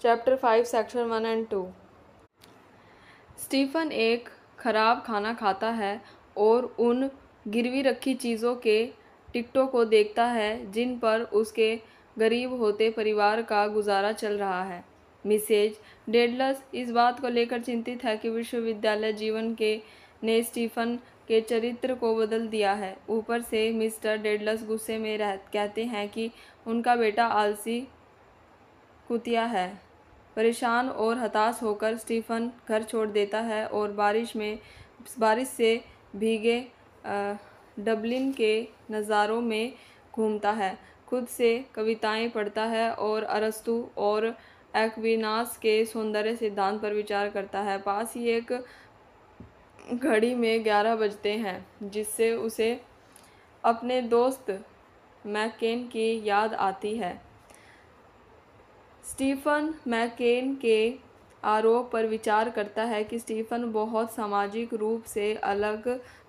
Chapter 5 section 1 and 2। Stephen एक खराब खाना खाता है और उन गिरवी रखी चीज़ों के टिकटों को देखता है जिन पर उसके गरीब होते परिवार का गुजारा चल रहा है। मिसेज डेडलस इस बात को लेकर चिंतित है कि विश्वविद्यालय जीवन के ने स्टीफन के चरित्र को बदल दिया है। ऊपर से मिस्टर डेडलस गुस्से में कहते हैं कि उनका बेटा आलसी कुतिया है। परेशान और हताश होकर स्टीफन घर छोड़ देता है और बारिश से भीगे डबलिन के नज़ारों में घूमता है। खुद से कविताएं पढ़ता है और अरस्तु और एक्विनास के सौंदर्य सिद्धांत पर विचार करता है। पास ही एक घड़ी में 11 बजते हैं, जिससे उसे अपने दोस्त मैकेन की याद आती है। स्टीफन मैकेन के आरोप पर विचार करता है कि स्टीफन बहुत सामाजिक रूप से अलग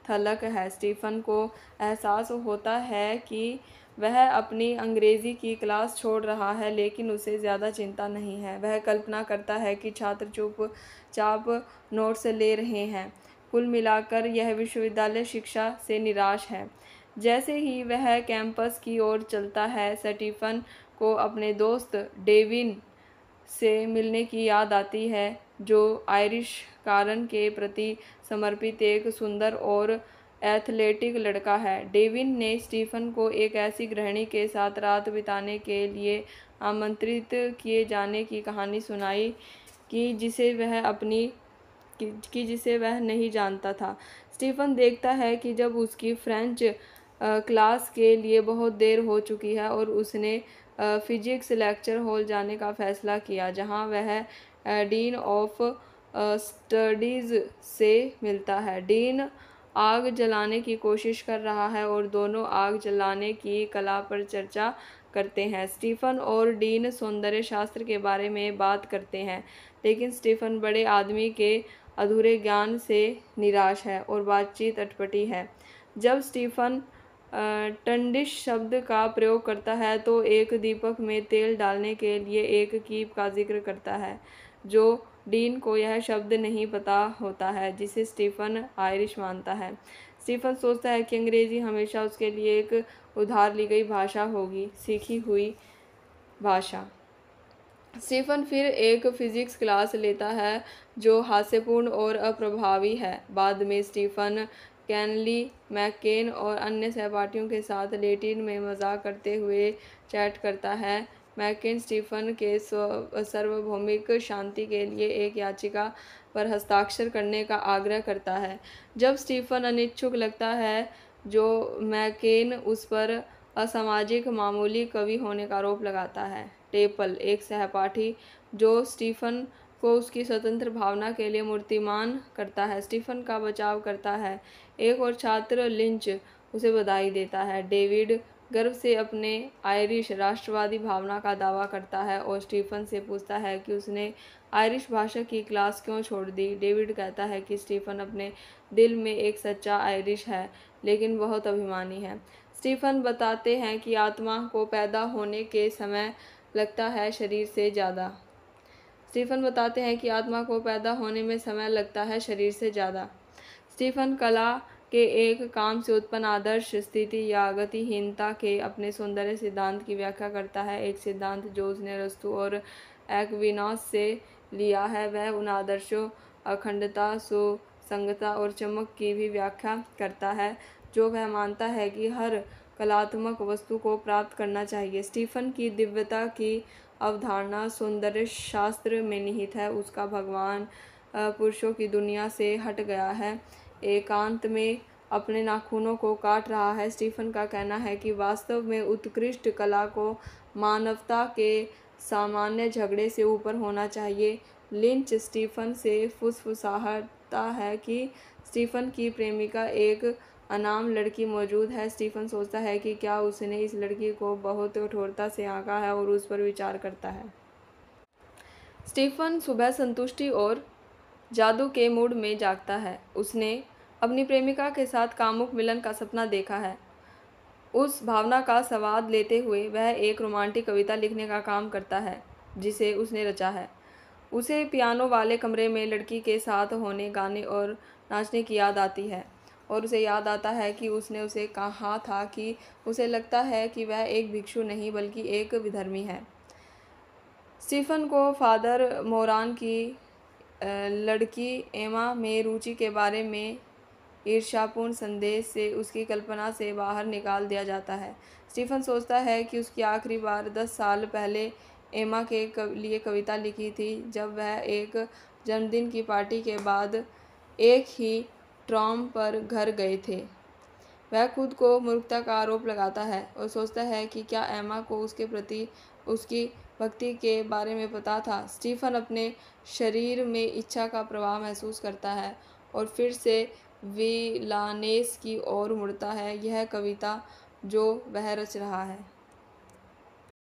थलग है। स्टीफन को एहसास होता है कि वह अपनी अंग्रेज़ी की क्लास छोड़ रहा है, लेकिन उसे ज़्यादा चिंता नहीं है। वह कल्पना करता है कि छात्र चुपचाप नोट्स ले रहे हैं। कुल मिलाकर यह विश्वविद्यालय शिक्षा से निराश है। जैसे ही वह कैंपस की ओर चलता है, स्टीफन को अपने दोस्त डेविन से मिलने की याद आती है, जो आयरिश कारण के प्रति समर्पित एक सुंदर और एथलेटिक लड़का है। डेविन ने स्टीफन को एक ऐसी गृहिणी के साथ रात बिताने के लिए आमंत्रित किए जाने की कहानी सुनाई कि जिसे वह नहीं जानता था। स्टीफन देखता है कि जब उसकी फ्रेंच क्लास के लिए बहुत देर हो चुकी है और उसने फिजिक्स लेक्चर हॉल जाने का फैसला किया, जहां वह डीन ऑफ स्टडीज़ से मिलता है। डीन आग जलाने की कोशिश कर रहा है और दोनों आग जलाने की कला पर चर्चा करते हैं। स्टीफन और डीन सौंदर्य शास्त्र के बारे में बात करते हैं, लेकिन स्टीफन बड़े आदमी के अधूरे ज्ञान से निराश है और बातचीत अटपटी है। जब स्टीफन टंडिश शब्द का प्रयोग करता है तो एक दीपक में तेल डालने के लिए एक कीप का जिक्र करता है, जो डीन को यह शब्द नहीं पता होता है, जिसे स्टीफन आयरिश मानता है। स्टीफन सोचता है कि अंग्रेज़ी हमेशा उसके लिए एक उधार ली गई भाषा होगी, सीखी हुई भाषा। स्टीफन फिर एक फिजिक्स क्लास लेता है जो हास्यपूर्ण और अप्रभावी है। बाद में स्टीफन कैनली, मैकेन और अन्य सहपाठियों के साथ लैटिन में मजाक करते हुए चैट करता है। मैकेन स्टीफन के सार्वभौमिक शांति के लिए एक याचिका पर हस्ताक्षर करने का आग्रह करता है। जब स्टीफन अनिच्छुक लगता है, जो मैकेन उस पर असामाजिक मामूली कवि होने का आरोप लगाता है। टेपल, एक सहपाठी जो स्टीफन को उसकी स्वतंत्र भावना के लिए मूर्तिमान करता है, स्टीफन का बचाव करता है। एक और छात्र लिंच उसे बधाई देता है। डेविड गर्व से अपने आयरिश राष्ट्रवादी भावना का दावा करता है और स्टीफन से पूछता है कि उसने आयरिश भाषा की क्लास क्यों छोड़ दी। डेविड कहता है कि स्टीफन अपने दिल में एक सच्चा आयरिश है, लेकिन बहुत अभिमानी है। स्टीफन बताते हैं कि आत्मा को पैदा होने के समय लगता है शरीर से ज़्यादा। स्टीफन कला के एक काम से उत्पन्न आदर्श स्थिति या गतिहीनता के अपने सौंदर्य सिद्धांत की व्याख्या करता है। एक सिद्धांत जो उसने अरस्तु और एक्विनास से लिया है, वह उन आदर्शों, अखंडता, सुसंगतता और चमक की भी व्याख्या करता है जो वह मानता है कि हर कलात्मक वस्तु को प्राप्त करना चाहिए। स्टीफन की दिव्यता की अवधारणा सौंदर्य शास्त्र में निहित है। उसका भगवान पुरुषों की दुनिया से हट गया है, एकांत में अपने नाखूनों को काट रहा है। स्टीफन का कहना है कि वास्तव में उत्कृष्ट कला को मानवता के सामान्य झगड़े से ऊपर होना चाहिए। लिंच स्टीफन से फुसफुसाता है कि स्टीफन की प्रेमिका एक अनाम लड़की मौजूद है। स्टीफन सोचता है कि क्या उसने इस लड़की को बहुत कठोरता से आंका है और उस पर विचार करता है। स्टीफन सुबह संतुष्टि और जादू के मूड में जागता है। उसने अपनी प्रेमिका के साथ कामुक मिलन का सपना देखा है। उस भावना का स्वाद लेते हुए वह एक रोमांटिक कविता लिखने का काम करता है। जिसे उसने रचा है। उसे पियानो वाले कमरे में लड़की के साथ होने, गाने और नाचने की याद आती है और उसे याद आता है कि उसने उसे कहा था कि उसे लगता है कि वह एक भिक्षु नहीं बल्कि एक विधर्मी है। स्टीफन को फादर मोरान की लड़की एमा में रुचि के बारे में ईर्ष्यापूर्ण संदेश से उसकी कल्पना से बाहर निकाल दिया जाता है। स्टीफन सोचता है कि उसकी आखिरी बार 10 साल पहले एमा के लिए कविता लिखी थी, जब वह एक जन्मदिन की पार्टी के बाद एक ही ट्राम पर घर गए थे। वह खुद को मूर्खता का आरोप लगाता है और सोचता है कि क्या एमा को उसके प्रति उसकी भक्ति के बारे में पता था। स्टीफन अपने शरीर में इच्छा का प्रवाह महसूस करता है और फिर से विलानेस की ओर मुड़ता है, यह कविता जो वह रच रहा है।